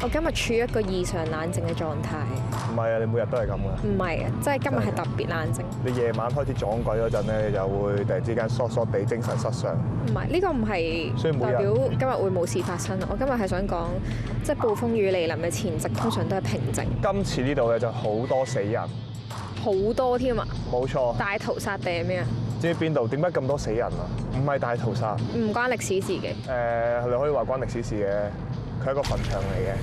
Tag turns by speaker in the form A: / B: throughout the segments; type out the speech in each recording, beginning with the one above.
A: 我今日處於一個異常冷靜嘅狀態。
B: 唔係啊，你每日都係咁嘅。
A: 唔係啊，即係今日係特別冷靜。
B: 你夜晚開始撞鬼嗰陣咧，你就會突然之間疏疏地精神失常。
A: 唔係，呢個唔係
B: 所以每日
A: 代表今日會冇事發生。我今日係想講，即係暴風雨嚟臨嘅前夕，通常都係平靜。
B: 今次呢度咧就好多死人，
A: 好多添啊！
B: 冇錯。
A: 大屠殺定係咩啊？
B: 知邊度？點解咁多死人啊？唔係大屠殺。
A: 唔關歷史事嘅。
B: 你可以話關歷史事嘅，佢係一個墳場嚟嘅。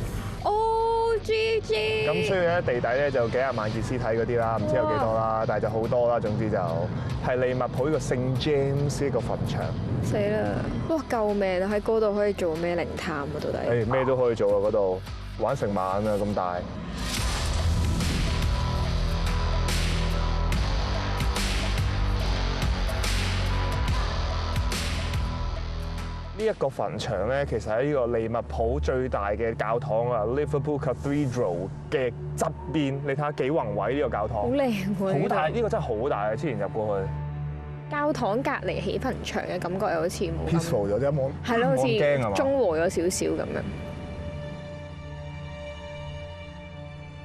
A: 哦，GG。
B: 咁所以咧地底咧就幾廿萬件屍體嗰啲啦，唔知有幾多啦，但係就好多啦。總之就係利物浦呢個聖 James 呢個墳場。
A: 死啦！哇，救命啊！喺嗰度可以做咩靈探啊？到底？
B: 咩都可以做啊！嗰度玩成晚啊，咁大。呢一個墳場咧，其實喺呢個利物浦最大嘅教堂啊 ，Liverpool Cathedral 嘅側邊，你睇下幾宏偉呢個教堂。好
A: 靚喎！
B: 好大，呢個真係好大啊！之前入過去。
A: 教堂隔離起墳場嘅感覺又好似冇
B: peaceful 咗啲，冇
A: 係咯，好似
B: 驚啊嘛，
A: 中和咗少少咁樣。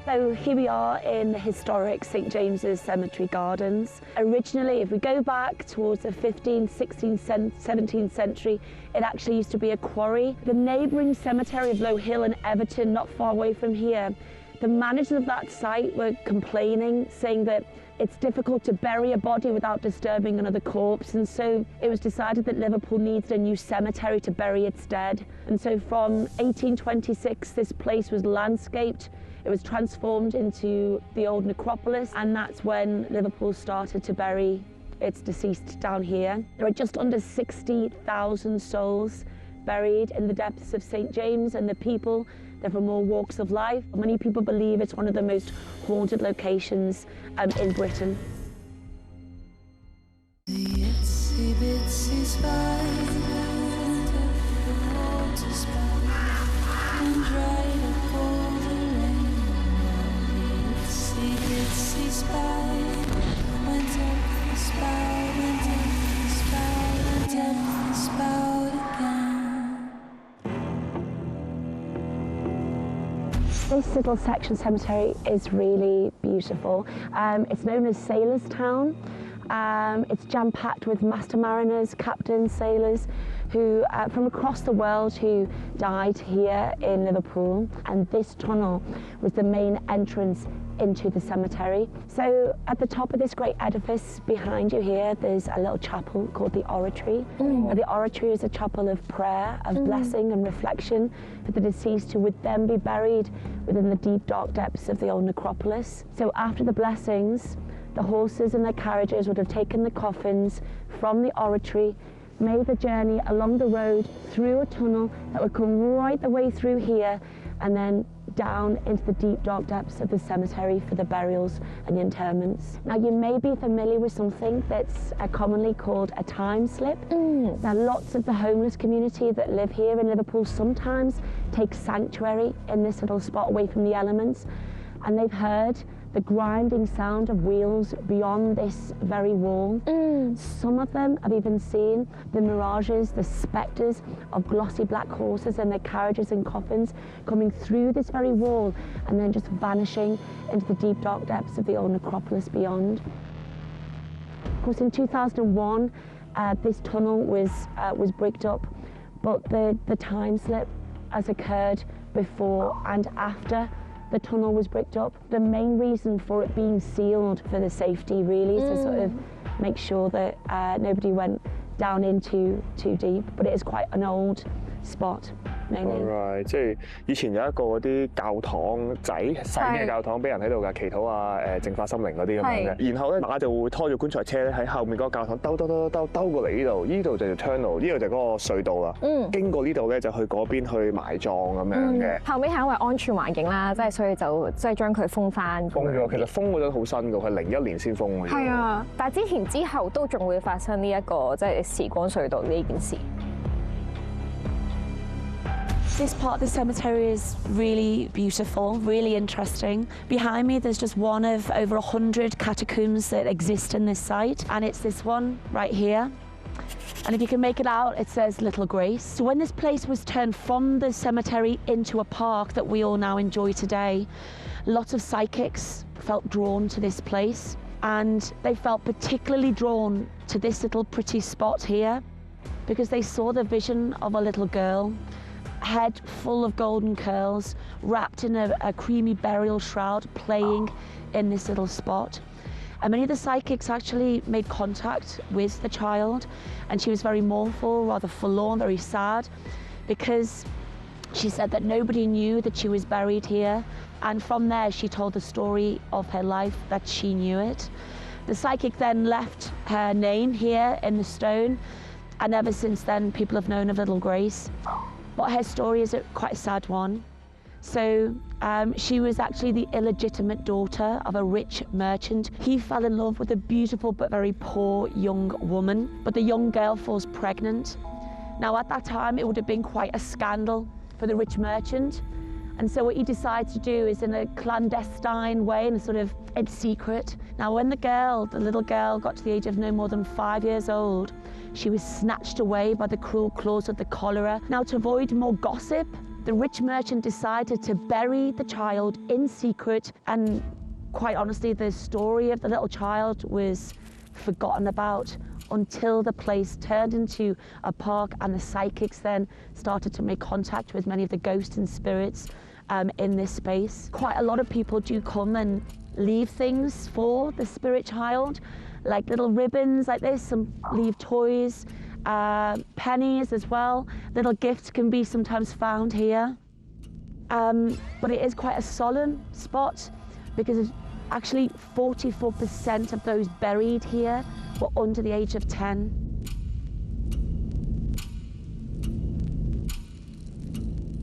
C: So here we are in the historic St James's Cemetery Gardens. Originally, if we go back towards the 15th, 16th, 17th century, it actually used to be a quarry. The neighbouring cemetery of Low Hill in Everton, not far away from here, the managers of that site were complaining, saying that it's difficult to bury a body without disturbing another corpse, and so it was decided that Liverpool needs a new cemetery to bury its dead. And so from 1826, this place was landscaped. It was transformed into the old necropolis, and that's when Liverpool started to bury its deceased down here. There are just under 60,000 souls buried in the depths of St James, and the people, they're from all walks of life. Many people believe it's one of the most haunted locations in Britain. This little section cemetery is really beautiful. It's known as Sailors' Town. It's jam-packed with master mariners, captains, sailors who from across the world who died here in Liverpool, and this tunnel was the main entrance into the cemetery. So at the top of this great edifice behind you here, there's a little chapel called the Oratory. The Oratory is a chapel of prayer, of blessing and reflection for the deceased, who would then be buried within the deep dark depths of the old necropolis. So after the blessings, the horses and their carriages would have taken the coffins from the Oratory, made the journey along the road through a tunnel that would come right the way through here, and then down into the deep dark depths of the cemetery for the burials and the interments. Now you may be familiar with something that's commonly called a time slip. Now lots of the homeless community that live here in Liverpool sometimes take sanctuary in this little spot away from the elements, and they've heard the grinding sound of wheels beyond this very wall. Some of them have even seen the mirages, the spectres of glossy black horses and their carriages and coffins coming through this very wall and then just vanishing into the deep dark depths of the old necropolis beyond. Of course, in 2001, this tunnel was bricked up, but the time slip has occurred before and after the tunnel was bricked up. The main reason for it being sealed for the safety really is to sort of make sure that nobody went down in too deep, but it is quite an old spot.
B: Alright， 即係以前有一個嗰啲教堂仔細嘅教堂，俾人喺度㗎祈禱啊、淨化心靈嗰啲咁樣嘅。然後咧馬就會拖住棺材車咧喺後面嗰個教堂兜過嚟呢度，呢度就叫 tunnel， 呢度就嗰個隧道啦。經過呢度咧就去嗰邊去埋葬咁樣嘅。
A: 後尾係因為安全環境啦，即係所以就即係將佢封翻。
B: 封咗，其實封嗰陣好新㗎，佢01年先封嘅。
A: 係啊，但係之後都仲會發生呢一個即係時光隧道呢件事。
C: This part of the cemetery is really beautiful, really interesting. Behind me, there's just one of over 100 catacombs that exist in this site, and it's this one right here. And if you can make it out, it says Little Grace. So when this place was turned from the cemetery into a park that we all now enjoy today, lots of psychics felt drawn to this place, and they felt particularly drawn to this little pretty spot here because they saw the vision of a little girl, head full of golden curls, wrapped in a creamy burial shroud, playing in this little spot. And many of the psychics actually made contact with the child, and she was very mournful, rather forlorn, very sad, because she said that nobody knew that she was buried here. And from there, she told the story of her life, that she knew it. The psychic then left her name here in the stone, and ever since then, people have known of Little Grace. But her story is quite a sad one. So she was actually the illegitimate daughter of a rich merchant. He fell in love with a beautiful but very poor young woman, but the young girl falls pregnant. Now at that time, it would have been quite a scandal for the rich merchant. And so what he decides to do is, in a clandestine way, in a sort of in secret. Now when the little girl got to the age of no more than 5 years old, she was snatched away by the cruel claws of the cholera. Now to avoid more gossip, the rich merchant decided to bury the child in secret, and quite honestly, the story of the little child was forgotten about until the place turned into a park, and the psychics then started to make contact with many of the ghosts and spirits in this space. Quite a lot of people do come and leave things for the spirit child, like little ribbons like this, some leave toys, pennies as well. Little gifts can be sometimes found here. But it is quite a solemn spot because actually 44% of those buried here were under the age of 10.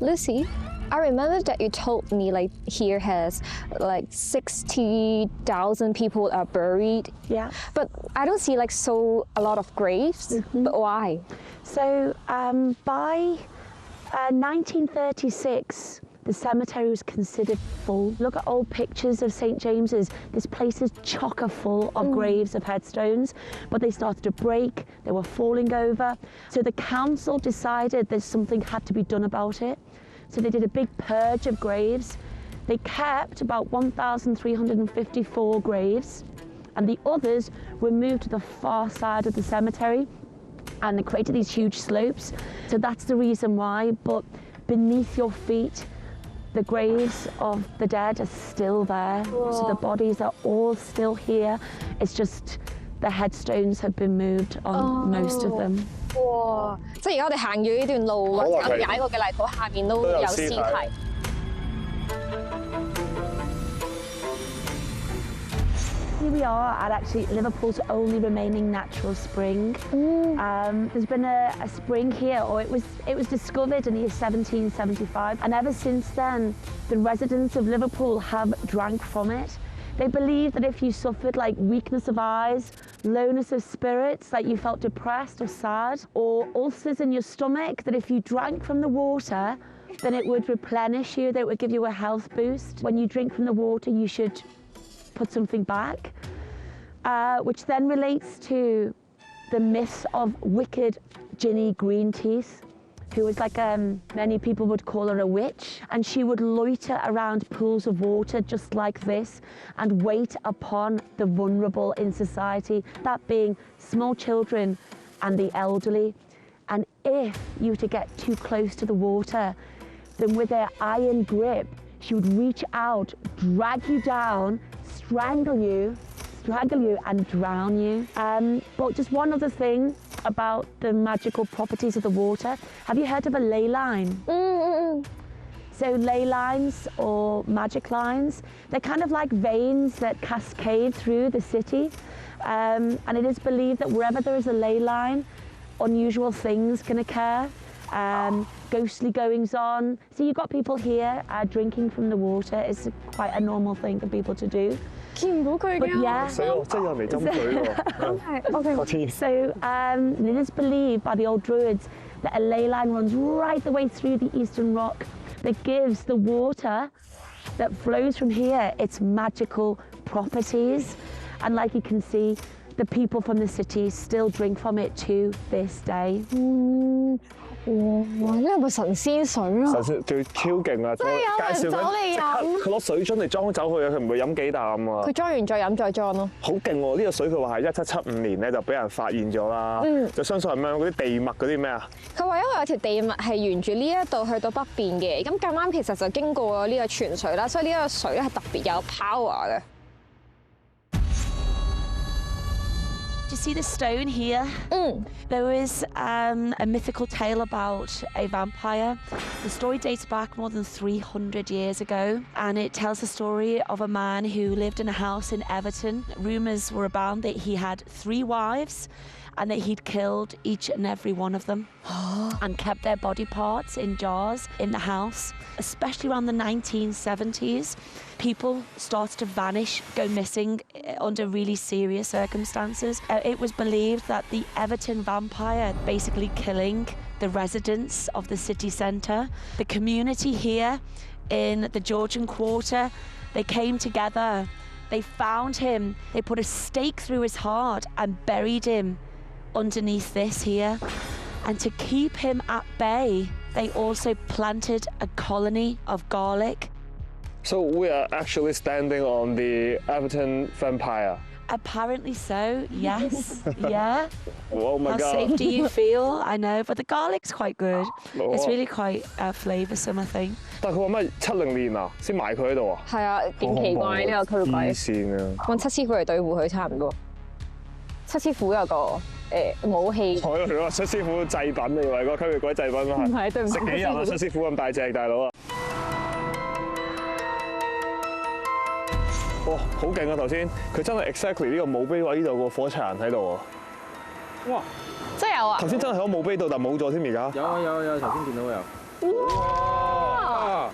A: Lucy, I remember that you told me like here has like 60,000 people are buried.
C: Yeah.
A: But I don't see like a lot of graves.
C: Mm-hmm.
A: But why?
C: So by 1936, the cemetery was considered full. Look at old pictures of St. James's. This place is chocker full of graves, of headstones, but they started to break, they were falling over. So the council decided that something had to be done about it. So they did a big purge of graves. They kept about 1,354 graves, and the others were moved to the far side of the cemetery, and they created these huge slopes. So that's the reason why, but beneath your feet, the graves of the dead are still there. Whoa. So the bodies are all still here. It's just the headstones have been moved on most of them.
A: 哇！即係而家我哋行住呢段路或者我哋踩過嘅泥土下面都有屍體。
C: Here we are at actually Liverpool's only remaining natural spring. There's been a spring here, or it was discovered in the year 1775, and ever since then, the residents of Liverpool have drank from it. They believe that if you suffered like weakness of eyes, lowness of spirits, like you felt depressed or sad, or ulcers in your stomach, that if you drank from the water, then it would replenish you, that it would give you a health boost. When you drink from the water, you should put something back, which then relates to the myth of wicked Ginny Greenteeth, who was like, many people would call her a witch, and she would loiter around pools of water just like this and wait upon the vulnerable in society, that being small children and the elderly. And if you were to get too close to the water, then with her iron grip, she would reach out, drag you down, strangle you and drown you. But just one other thing about the magical properties of the water. Have you heard of a ley line? So ley lines, or magic lines, they're kind of like veins that cascade through the city. And it is believed that wherever there is a ley line, unusual things can occur. Ghostly goings on. So you've got people here drinking from the water. It's quite a normal thing for people to do. But yeah. So it is believed by the old druids that a ley line runs right the way through the eastern rock that gives the water that flows from here its magical properties. And like you can see, the people from the city still drink from it to this day.
A: 哇！呢係咪神仙水啊？
B: 神仙仲要超勁啊！
A: 真係有人走嚟飲，
B: 佢攞水樽嚟裝走佢啊！佢唔會飲幾啖啊！
A: 佢裝完再飲再裝咯。
B: 好勁喎！呢個水佢話係1775年咧就俾人發現咗啦，就相信係咩嗰啲地脈嗰啲咩啊？
A: 佢話因為有條地脈係沿住呢一度去到北邊嘅，咁咁啱其實就經過咗呢個泉水啦，所以呢個水咧係特別有 power 嘅。
C: Do you see the stone here? There was a mythical tale about a vampire. The story dates back more than 300 years ago, and it tells the story of a man who lived in a house in Everton. Rumours were abound that he had 3 wives and that he'd killed each and every one of them and kept their body parts in jars in the house. Especially around the 1970s, people started to vanish, go missing under really serious circumstances. It was believed that the Everton vampire basically killing the residents of the city centre. The community here in the Georgian Quarter, they came together, they found him, they put a stake through his heart and buried him underneath this here. And to keep him at bay, they also planted a colony of garlic.
B: So we are actually standing on the Everton vampire.
C: Apparently so, yes. Yeah.
B: Oh my
C: How
B: god.
C: safe do you feel? I know, but the garlic's quite good. It's really quite flavoursome, I think.
B: 但係佢話咩70年啊，先埋佢喺度啊？
A: 係啊，勁奇怪呢個區鬼。
B: 黐線啊！
A: 揾七師傅嚟對付佢差唔多。七師傅有個武器。
B: 我以為話七師傅祭品，你以為個吸血鬼祭品啊？
A: 唔係，對唔住。
B: 食幾日啊？七師傅咁大隻大佬啊！哇，好勁啊！頭先佢真係 exactly 呢個墓碑位呢度個火柴人喺度啊！哇！
A: 真係有啊！
B: 頭先真係喺個墓碑度，但冇咗添而家。
D: 有，頭先見到有。
B: 哇！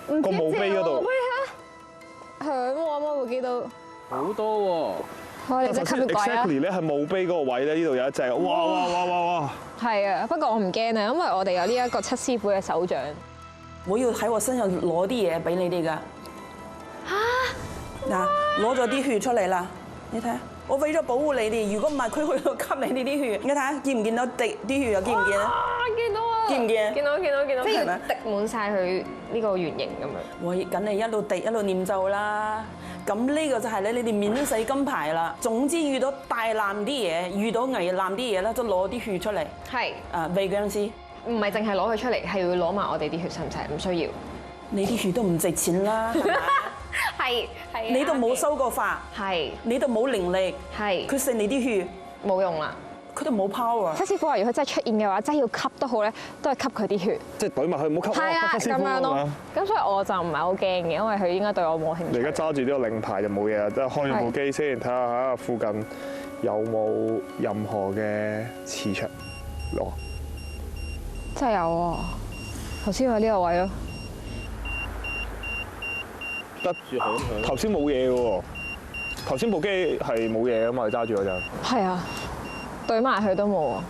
B: 個墓碑嗰度。
A: 響喎，我冇記到。
D: 好多喎！
A: 我哋隻吸血鬼啊
B: exactly 咧係墓碑嗰個位咧，呢度有一隻。哇！
A: 係啊，不過我唔驚啊，因為我哋有呢一個七師傅嘅手掌。
E: 我要喺我身上攞啲嘢俾你哋㗎。嗱，攞咗啲血出嚟啦，你睇下，我為咗保護你哋，如果唔係佢會吸你哋啲血，你睇下見唔見到滴啲血啊？見唔見啊？
A: 見到啊！
E: 見唔見？
A: 見到，即係
E: 係咪
A: 滴滿晒佢呢個圓形咁樣。
E: 我梗係一路滴一路念咒啦。咁呢個就係你哋免死金牌啦。總之遇到大難啲嘢，遇到危難啲嘢咧，就攞啲血出嚟。
A: 係。
E: 喂僵屍，
A: 唔係淨係攞佢出嚟，係要攞埋我哋啲血，使唔使？唔需要。
E: 你啲血都唔值錢啦，係咪？
A: 係。
E: 你都冇收過法，
A: 係。
E: 你都冇靈力，
A: 係。
E: 佢食你啲血
A: 冇用啦。
E: 佢都冇 power。
A: 七師傅話：如果真係出現嘅話，真係要吸都好咧，都係吸佢啲血。
B: 即係懟埋佢，唔好吸
A: 係啊，
B: 七師傅
A: 咁樣咯
B: 啊嘛。
A: 咁所以我就唔係好驚嘅，因為佢應該對我冇興趣。
B: 你而家揸住呢個令牌就冇嘢啦，即係開咗部機先，睇下附近有冇任何嘅磁場。哦，
A: 真係有啊！頭先喺呢個位咯。
B: 得頭先冇嘢嘅喎，頭先部機係冇嘢㗎嘛，你揸住嗰陣。係
A: 啊，對埋佢都冇啊。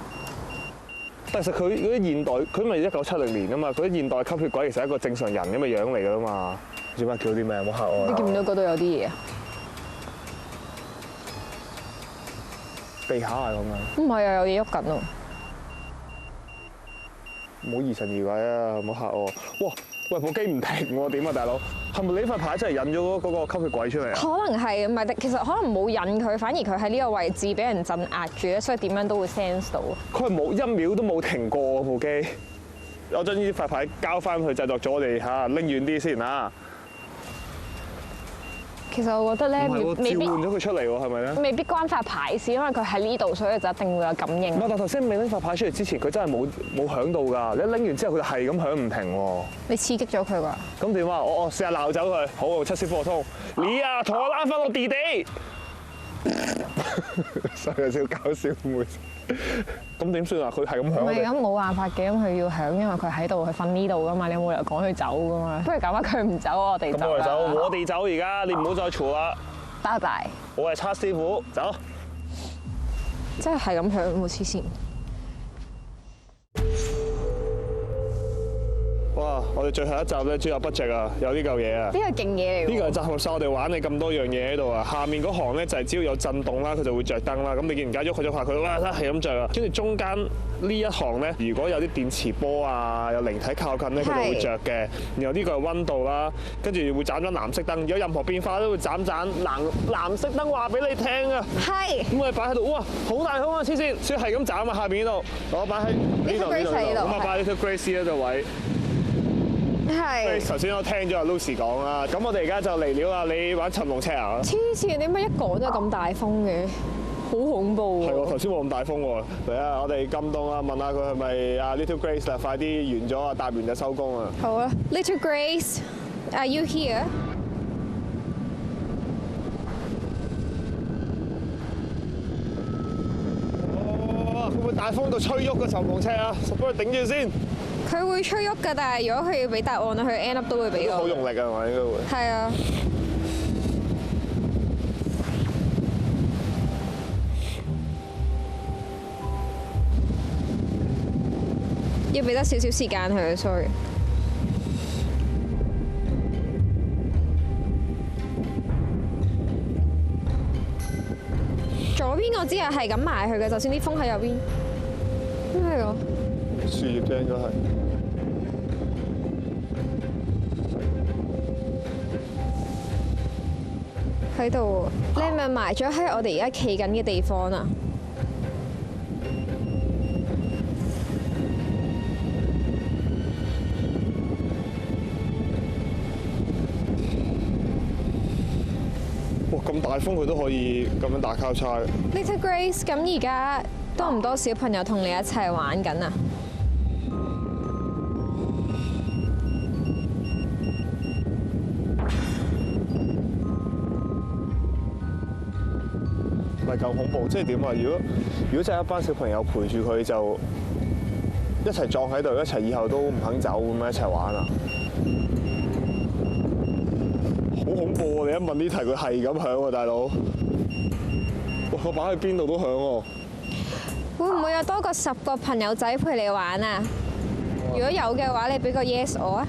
B: 但係其實佢嗰啲現代，佢咪1970年㗎嘛，佢啲現代吸血鬼其實係一個正常人咁嘅樣嚟㗎嘛。做咩叫啲咩？冇嚇我。
A: 你見唔見到嗰度有啲嘢啊？
B: 地下係咁樣。
A: 唔係啊，有嘢喐緊啊！
B: 唔好疑神疑鬼啊！唔好嚇我。哇！喂，部機唔停喎，點啊，大佬？係咪你塊牌真係引咗嗰個吸血鬼出嚟啊？
A: 可能係，唔係？其實可能冇引佢，反而佢喺呢個位置俾人鎮壓住咧，所以點樣都會 sense 到。
B: 佢係冇1秒都冇停過喎部機。我將呢塊牌交翻去製作組，我哋嚇拎遠啲先嚇。
A: 其實我覺得咧，
B: 未必召喚咗佢出嚟喎，係咪咧？未
A: 必關塊牌事，因為佢喺呢度，所以就一定會有感應。
B: 唔係，但頭先未拎塊牌出嚟之前，佢真係冇響到㗎。你一拎完之後，佢就係咁響唔停喎。你刺激咗佢㗎？咁點啊？我試下鬧走佢。好，七師傅通。你啊，同我拉翻我弟弟。有少少搞笑妹。咁點算啊？佢係咁響。唔係咁冇辦法嘅，咁佢要響，因為佢喺度，佢瞓呢度㗎嘛，你冇理由趕佢走㗎嘛。不如咁啊，佢唔走，我哋走。咁我哋走，我哋走而家，你唔好再嘈啦。拜拜。我係七師傅，走。真係咁響，冇黐線。 真係咁響，冇黐線。哇！我哋最後一集咧，最有 budget 啊，有呢嚿嘢啊！
A: 呢個勁嘢嚟喎。
B: 呢個係集合晒我哋玩你咁多樣嘢喺度啊！下面嗰行咧就係只要有震動啦，佢就會着燈啦。咁你見而家喐下佢，哇！係咁着啊！跟住中間呢一行咧，如果有啲電磁波啊，有靈體靠近咧，佢就會着嘅。然後呢個係溫度啦，跟住會斬咗藍色燈，有任何變化都會斬藍色燈話俾你聽啊！
A: 係。
B: 咁我哋擺喺度，哇！好大空啊！黐線，所以係咁斬啊！下邊呢度，我擺喺呢度，咁啊擺呢條 Grace 呢度位。係。頭先我聽咗阿 Lucy 講啦，咁我哋而家就嚟料啦。你玩尋龍車啊？
A: 黐線，點解一講都咁大風嘅？好恐怖喎！
B: 係喎，頭先冇咁大風喎。嚟啊，我哋咁凍啊，問下佢係咪阿 Little Grace 啦？快啲完咗啊，搭完就收工啊！
A: 好啊 ，Little Grace，Are you here？
B: 哇！會唔會大風到吹喐個尋龍車啊？幫佢頂住先。
A: 佢會吹喐㗎，但係如果佢要俾答案，佢 end up 都會俾我。
B: 好用力㗎，係咪應該會？
A: 係啊。要俾得少少時間佢 ，sorry。左邊我知啊，係咁埋去嘅，就算啲風喺右邊。係啊。
B: 樹葉啫，應該係。
A: 喺度，你係咪埋咗喺我哋而家企緊嘅地方啊？
B: 哇！咁大風佢都可以咁樣打交叉嘅。
A: Little Grace， 咁而家多唔多小朋友同你一齊玩緊啊？
B: 唔係咁恐怖，即係點啊？如果真係一班小朋友陪住佢，就一齊撞喺度，一齊以後都唔肯走咁樣一齊玩啊！好恐怖喎！你一問呢題，佢係咁響喎，大佬。哇！我擺去邊度都響喎。
A: 會唔會有多過10個朋友仔陪你玩啊？如果有嘅話，你俾個 yes 我啊！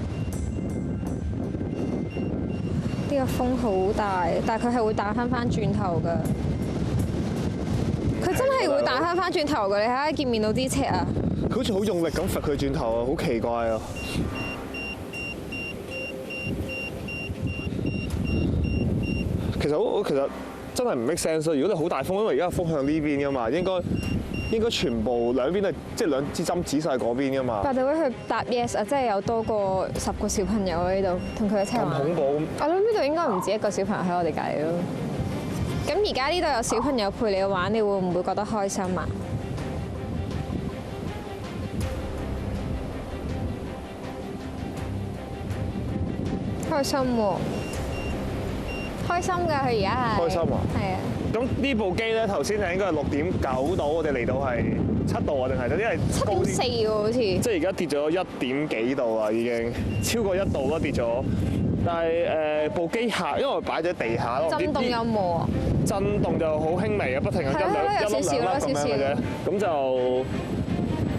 A: 呢個風好大，但係佢係會打翻轉頭㗎。佢真係會打翻轉頭㗎，你睇下見面到啲尺啊！
B: 佢好似好用力咁揈佢轉頭啊，好奇怪啊！其實真係唔 make sense 咯。如果你好大風，因為而家風向呢邊㗎嘛，應該全部兩邊都即係兩支針指晒嗰邊㗎嘛。但係會去答 yes 啊，即係有多過10個小朋友喺度同佢一齊玩。咁恐怖！
A: 我諗呢度應該唔止1個小朋友喺我哋隔離咯。咁而家呢度有小朋友陪你玩，你會唔會覺得開心啊？開心喎！開心㗎，佢而家係。開心啊！係啊。咁呢部機咧，頭先係應該係6.9度，我哋嚟到係7度啊，定係因為7.4喎，好似。即係而家跌咗1點幾度啊，已經超過1度咯，跌咗。但係部機下，因為我擺咗地下咯。震動有冇啊？震動就好輕微嘅，不停咁一兩粒咁樣嘅啫。咁就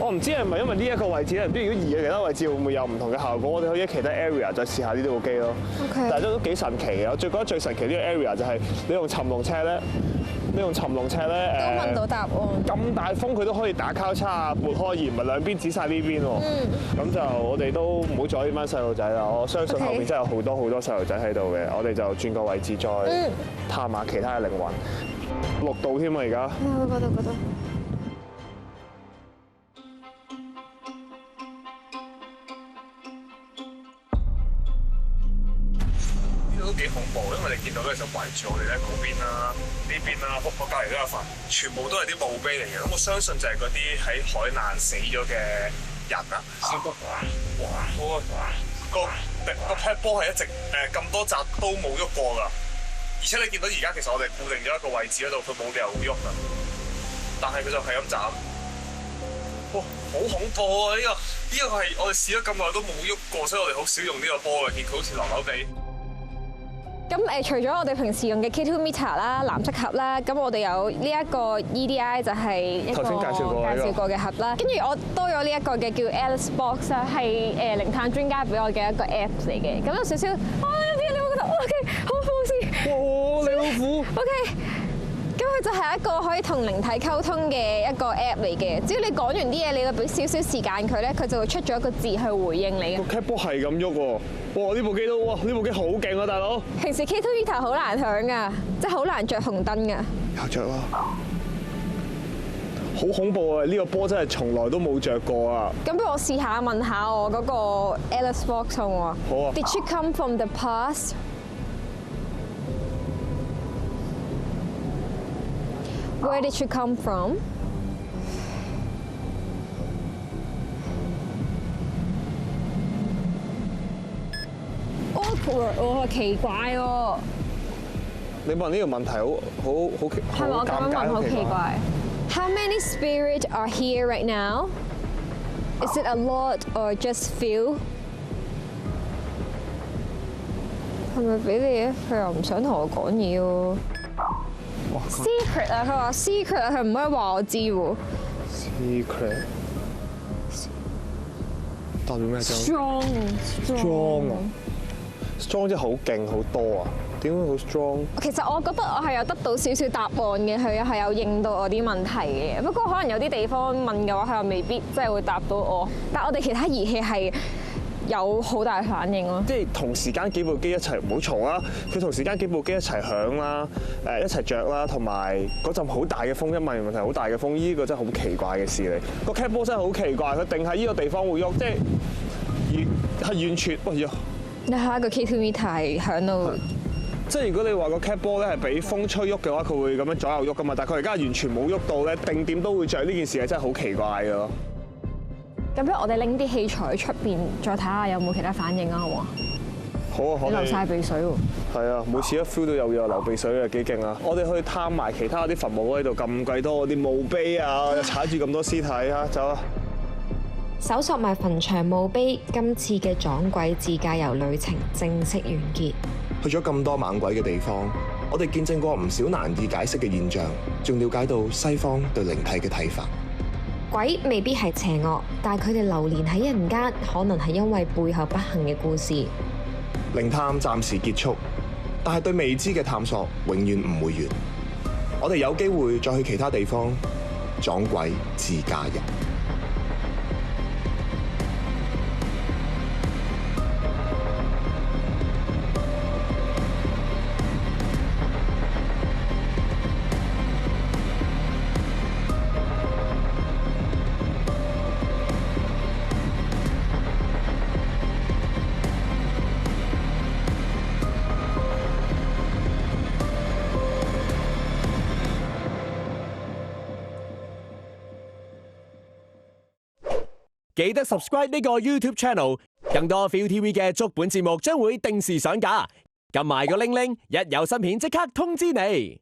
A: 我唔知係咪因為呢一個位置咧，唔知如果移嘅其他位置會唔會有唔同嘅效果？我哋可以喺其他 area 再試下呢部機咯。但係都幾神奇嘅。我覺得最神奇呢個 area 就係你用尋龍車咧，都問到答案。咁大風佢都可以打交叉啊，撥開而唔係兩邊指晒呢邊喎。咁就我哋都唔好阻呢班細路仔啦。我相信後面真係有好多細路仔喺度嘅。我哋就轉個位置再探下其他嘅靈魂。6度添啊，而家。嗰度。都幾恐怖，因為你見到咧就圍住我哋咧嗰邊啦、呢邊啦，我隔離都有份，全部都係啲墓碑嚟嘅。咁我相信就係嗰啲喺海難死咗嘅人啊！哇！個劈波係一直咁多集都冇喐過㗎，而且你見到而家其實我哋固定咗一個位置嗰度，佢冇理由會喐㗎，但係佢就係咁斬。哇！好恐怖啊！呢個係我哋試咗咁耐都冇喐過，所以我哋好少用呢個波嘅，見佢好似流流地。
F: 咁除咗我哋平時用嘅 K2 meter 啦、藍色盒啦，咁我哋有呢一個 EDI 就係一個
B: 頭先介紹過
F: 嘅盒啦。跟住我多咗呢一個嘅叫 Alice Box 啦，係靈探專家俾我嘅一個 Apps 嚟嘅。咁有少少，你會覺得 OK 好放肆。
B: 哇！你老虎
F: OK。咁佢就係一個可以同靈體溝通嘅一個 app 嚟嘅，只要你講完啲嘢，你要俾少少時間佢咧，佢就會出咗一個字去回應你嘅。
B: 個 cat 波係咁喐喎，哇！呢部機都，哇！呢部機好勁啊，大佬！
F: 平時 K2 meter 好難響噶，即係好難着紅燈噶。
B: 有着啦，好恐怖啊！呢個波真係從來都冇着過啊！
F: 咁不如我試下問下我嗰個 Alice Box 好唔好啊？
B: 好啊。
F: Did you come from the past? Where did you come from? 我奇怪喎。
B: 你問呢個問題好奇，
F: 係咪我咁樣問好奇怪 ？How many spirits are here right now? Is it a lot or just few? 係咪俾你啊？佢又唔想同我講嘢喎。Secret 啊！佢話 secret 啊！佢唔可以話我知喎。
B: Secret 代表咩
F: ？Strong
B: 啊 ！Strong 真係好勁好多啊！點解好 strong？
F: 其實我覺得我係有得到少少答案嘅，佢係有應到我啲問題嘅。不過可能有啲地方問嘅話，佢又未必真係會答到我。但係我哋其他儀器係有好大反應咯，
B: 即係同時間幾部機一齊唔好嘈啦，佢同時間幾部機一齊響啦，一齊着啦，同埋嗰陣好大嘅風，因為問題好大嘅風，呢個真係好奇怪嘅事嚟。個 cat 波真係好奇怪，佢定喺呢個地方會喐，即係完全，哎呀！
F: 你下一個 K2 meter 係響到，
B: 即係如果你話個 cat 波咧係俾風吹喐嘅話，佢會咁樣左右喐噶嘛，但係佢而家完全冇喐到咧，定點都會着，呢件事係真係好奇怪嘅咯。
F: 咁不如我哋拎啲器材出邊，再睇下有冇其他反應啊，好唔好啊？
B: 好啊，
F: 你流晒鼻水喎。
B: 係啊，每次一 feel 到有嘢流鼻水啊，幾勁啊！我哋去探埋其他啲墳墓喺度咁鬼多啲墓碑啊，又踩住咁多屍體啊，走啊！
G: 搜索埋墳場墓碑，今次嘅撞鬼自駕遊旅程正式完結。
H: 去咗咁多猛鬼嘅地方，我哋見證過唔少難以解釋嘅現象，仲了解到西方對靈體嘅睇法。
G: 鬼未必係邪惡，但係佢哋流連喺人間，可能係因為背後不幸嘅故事。
H: 靈探暫時結束，但係對未知嘅探索永遠唔會完。我哋有機會再去其他地方撞鬼自駕遊。
I: 記得 subscribe 呢個 YouTube channel， 更多 ViuTV 嘅足本節目將會定時上架，撳埋個鈴鈴，一有新片即刻通知你。